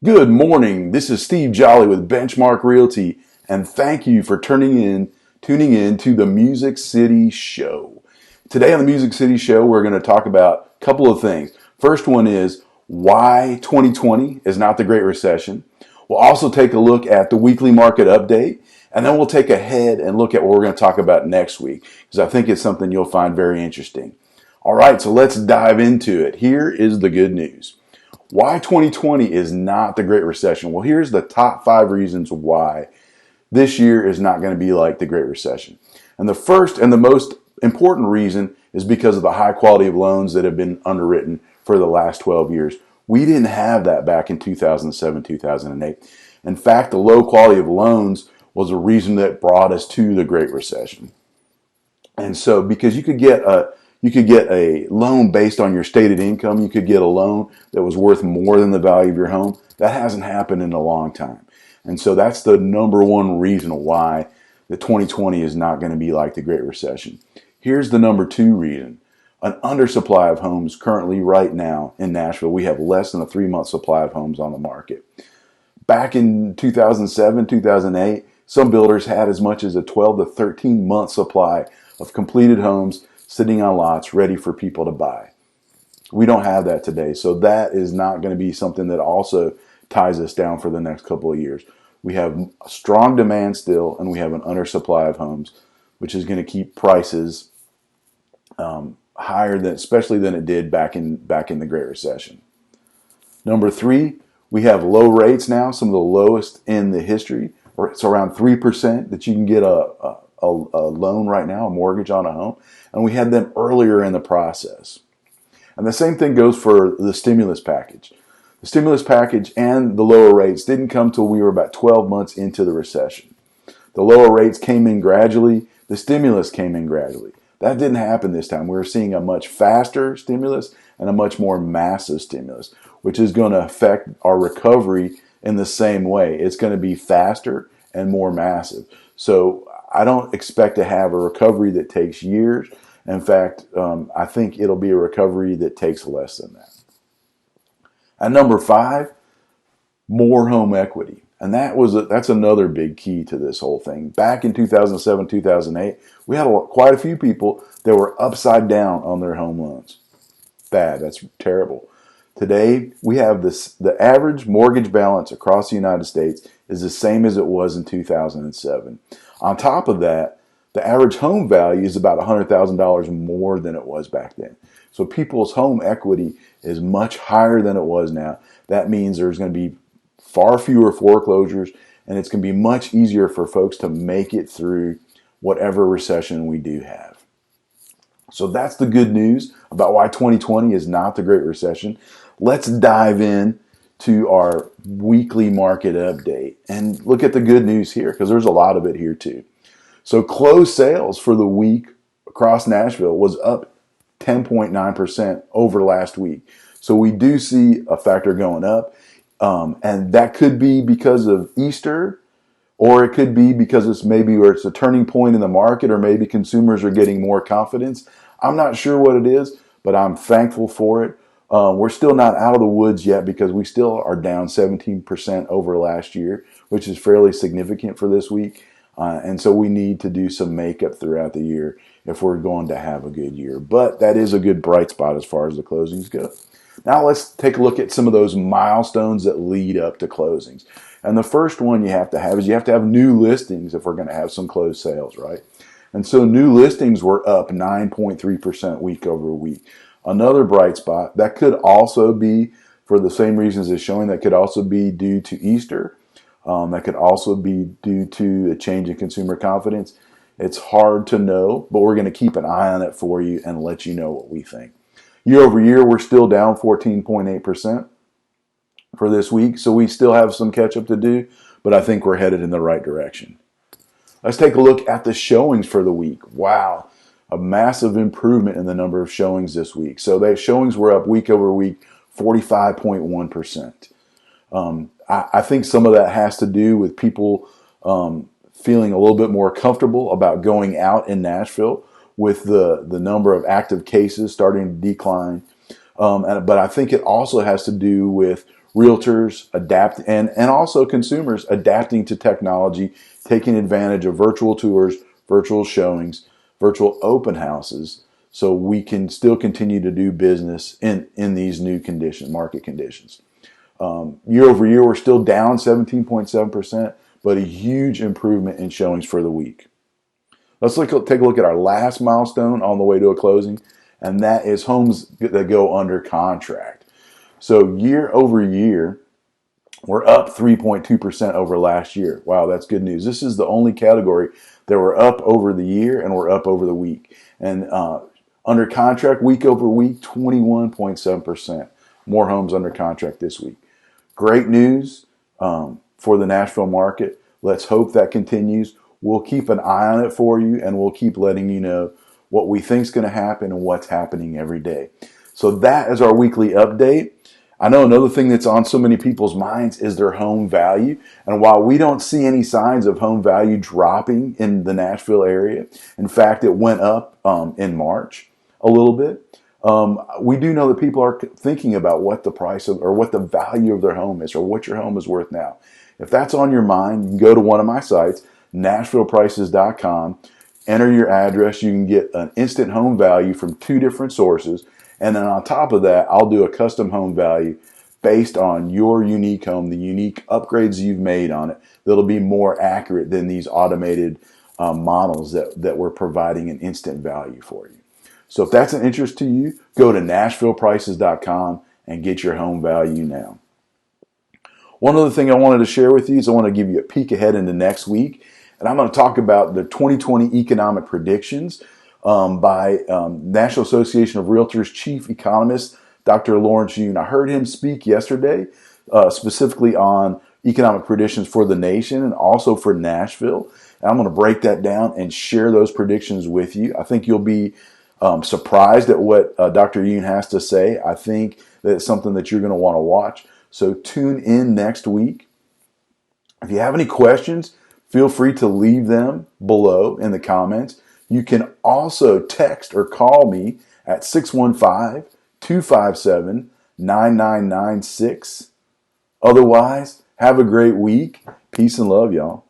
Good morning. This is Steve Jolly with Benchmark Realty, and thank you for tuning in to the Music City Show. Today on the Music City Show, we're going to talk about a couple of things. First one is why 2020 is not the Great Recession. We'll also take a look at the weekly market update, and then we'll take ahead and look at what we're going to talk about next week, because I think it's something you'll find very interesting. All right, so let's dive into it. Here is the good news. Why 2020 is not the Great Recession? Well, here's the top 5 reasons why this year is not going to be like the Great Recession. And the first and the most important reason is because of the high quality of loans that have been underwritten for the last 12 years. We didn't have that back in 2007, 2008. In fact, the low quality of loans was a reason that brought us to the Great Recession. And so because you could get a loan based on your stated income. You could get a loan that was worth more than the value of your home. That hasn't happened in a long time. And so that's the number one reason why the 2020 is not going to be like the Great Recession. Here's the number 2 reason. An undersupply of homes currently right now in Nashville. We have less than a 3-month supply of homes on the market. Back in 2007, 2008, some builders had as much as a 12 to 13 month supply of completed homes sitting on lots ready for people to buy. We don't have that today, so that is not going to be something that also ties us down for the next couple of years. We have strong demand still, and we have an undersupply of homes, which is going to keep prices higher than, especially than it did back in the Great Recession. Number 3, we have low rates now, some of the lowest in the history, or it's around 3% that you can get a loan right now, a mortgage on a home, and we had them earlier in the process. And the same thing goes for the stimulus package. The stimulus package and the lower rates didn't come till we were about 12 months into the recession. The lower rates came in gradually. The stimulus came in gradually. That didn't happen this time. We're seeing a much faster stimulus and a much more massive stimulus, which is going to affect our recovery in the same way. It's going to be faster and more massive. So I don't expect to have a recovery that takes years. In fact, I think it'll be a recovery that takes less than that. And number 5, more home equity. And that's another big key to this whole thing. Back in 2007, 2008, we had quite a few people that were upside down on their home loans. That's terrible. Today, we have the average mortgage balance across the United States is the same as it was in 2007. On top of that, the average home value is about $100,000 more than it was back then. So people's home equity is much higher than it was now. That means there's going to be far fewer foreclosures, and it's going to be much easier for folks to make it through whatever recession we do have. So that's the good news about why 2020 is not the Great Recession. Let's dive in to our weekly market update and look at the good news here, because there's a lot of it here too. So closed sales for the week across Nashville was up 10.9% over last week. So we do see a factor going up, and that could be because of Easter, or it could be because it's maybe where it's a turning point in the market, or maybe consumers are getting more confidence. I'm not sure what it is, but I'm thankful for it. We're still not out of the woods yet, because we still are down 17% over last year, which is fairly significant for this week. And so we need to do some makeup throughout the year if we're going to have a good year. But that is a good bright spot as far as the closings go. Now let's take a look at some of those milestones that lead up to closings. And the first one you have to have is you have to have new listings if we're going to have some closed sales, right? And so new listings were up 9.3% week over week. Another bright spot, that could also be, for the same reasons as showing, that could also be due to Easter. That could also be due to a change in consumer confidence. It's hard to know, but we're going to keep an eye on it for you and let you know what we think. Year over year, we're still down 14.8% for this week, so we still have some catch up to do, but I think we're headed in the right direction. Let's take a look at the showings for the week. Wow, a massive improvement in the number of showings this week. So the showings were up week over week 45.1%. I think some of that has to do with people feeling a little bit more comfortable about going out in Nashville with the number of active cases starting to decline. But I think it also has to do with realtors adapt and also consumers adapting to technology, taking advantage of virtual tours, virtual showings, virtual open houses, so we can still continue to do business in these new market conditions. Year over year, we're still down 17.7%, but a huge improvement in showings for the week. Let's take a look at our last milestone on the way to a closing, and that is homes that go under contract. So year over year, we're up 3.2% over last year. Wow, that's good news. This is the only category that we're up over the year and we're up over the week. And under contract, week over week, 21.7% more homes under contract this week. Great news for the Nashville market. Let's hope that continues. We'll keep an eye on it for you, and we'll keep letting you know what we think is going to happen and what's happening every day. So that is our weekly update. I know another thing that's on so many people's minds is their home value. And while we don't see any signs of home value dropping in the Nashville area, in fact, it went up in March a little bit. We do know that people are thinking about what the price of or what the value of their home is or what your home is worth now. If that's on your mind, you can go to one of my sites, NashvillePrices.com, enter your address. You can get an instant home value from 2 different sources. And then on top of that, I'll do a custom home value based on your unique home, the unique upgrades you've made on it, that'll be more accurate than these automated models that we're providing an instant value for you. So if that's an interest to you, go to NashvillePrices.com and get your home value now. One other thing I wanted to share with you is I want to give you a peek ahead into next week. And I'm going to talk about the 2020 economic predictions by National Association of Realtors Chief Economist, Dr. Lawrence Yun. I heard him speak yesterday specifically on economic predictions for the nation and also for Nashville. And I'm going to break that down and share those predictions with you. I think you'll be surprised at what Dr. Yun has to say. I think that it's something that you're going to want to watch. So tune in next week. If you have any questions, feel free to leave them below in the comments. You can also text or call me at 615-257-9996. Otherwise, have a great week. Peace and love, y'all.